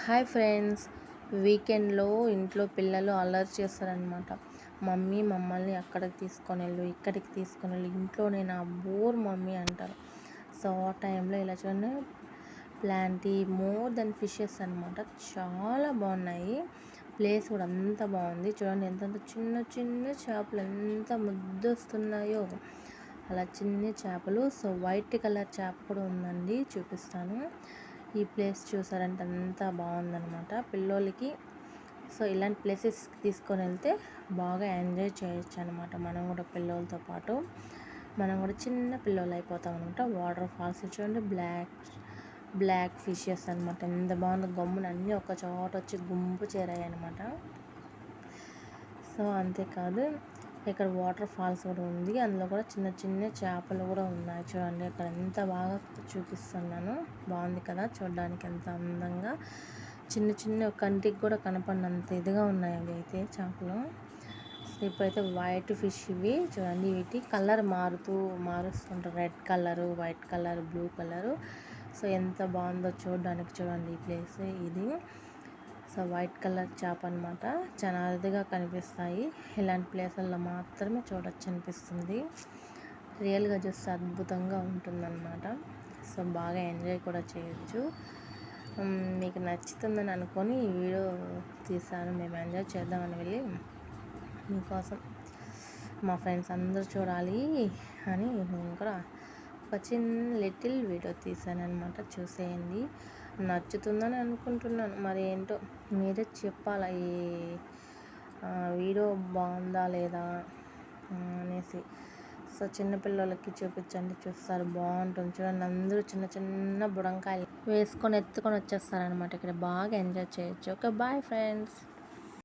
Hi friends. వీకెండ్లో ఇంట్లో పిల్లలు అల్లరి చేస్తారనమాట. మమ్మీ మమ్మల్ని అక్కడికి తీసుకొని వెళ్ళు, ఇక్కడికి తీసుకొని వెళ్ళు, ఇంట్లోనే నా బోర్ మమ్మీ అంటారు. సో ఆ టైంలో ఇలా చూడండి, ప్లాంటీ మోర్ దెన్ ఫిషెస్ అనమాట. చాలా బాగున్నాయి. ప్లేస్ కూడా అంత బాగుంది. చూడండి ఎంత చిన్న చిన్న చేపలు ఎంత ముద్దొస్తున్నాయో. అలా చిన్న చేపలు. సో వైట్ కలర్ చేప కూడా ఉందండి, చూపిస్తాను. ఈ ప్లేస్ చూసారంటే అంత బాగుందనమాట పిల్లోళ్ళకి. సో ఇలాంటి ప్లేసెస్ తీసుకొని వెళ్తే బాగా ఎంజాయ్ చేయొచ్చు అనమాట. మనం కూడా పిల్లలతో పాటు మనం కూడా చిన్న పిల్లలు అయిపోతాం అనమాట. వాటర్ ఫాల్స్ చూడండి, బ్లాక్ ఫిషెస్ అనమాట. ఎంత బాగుంది. గమ్మున అన్నీ ఒక చోట వచ్చి గుంపు చేరాయి అనమాట. సో అంతేకాదు, ఇక్కడ వాటర్ ఫాల్స్ కూడా ఉంది. అందులో కూడా చిన్న చిన్న చేపలు కూడా ఉన్నాయి. చూడండి ఇక్కడ ఎంత బాగా చూపిస్తున్నాను. బాగుంది కదా చూడడానికి, ఎంత అందంగా. చిన్న చిన్న కంటికి కూడా కనపడినంత ఇదిగా ఉన్నాయి అవి అయితే చేపలు. ఇప్పుడైతే వైట్ ఫిష్ ఇవి చూడండి. వీటి కలర్ మారుస్తుంటారు. Red colour, white colour, blue colour. So ఎంత బాగుందో చూడడానికి. చూడండి ఈ ప్లేస్ ఇది. సో వైట్ కలర్ చేప అనమాట. చాలా అరుదుగా కనిపిస్తాయి. ఇలాంటి ప్లేసుల్లో మాత్రమే చూడొచ్చు అనిపిస్తుంది. రియల్గా చూస్తే అద్భుతంగా ఉంటుందన్నమాట. సో బాగా ఎంజాయ్ కూడా చేయొచ్చు. మీకు నచ్చుతుందని అనుకొని ఈ వీడియో తీసాను. మేము ఎంజాయ్ చేద్దామని వెళ్ళి మీకోసం మా ఫ్రెండ్స్ అందరూ చూడాలి అని నేను కూడా ఒక చిన్న లిటిల్ వీడియో తీసాను అనమాట. చూసేయండి. నచ్చుతుందని అనుకుంటున్నాను. మరి ఏంటో మీరే చెప్పాలా ఈ వీడియో బాగుందా లేదా అనేసి. సో చిన్నపిల్లలకి చూపించండి, చూస్తారు. బాగుంటుంది. చూడండి అందరూ చిన్న చిన్న బుడంకాయలు వేసుకొని ఎత్తుకొని వచ్చేస్తారనమాట. ఇక్కడ బాగా ఎంజాయ్ చేయొచ్చు. Okay, bye friends.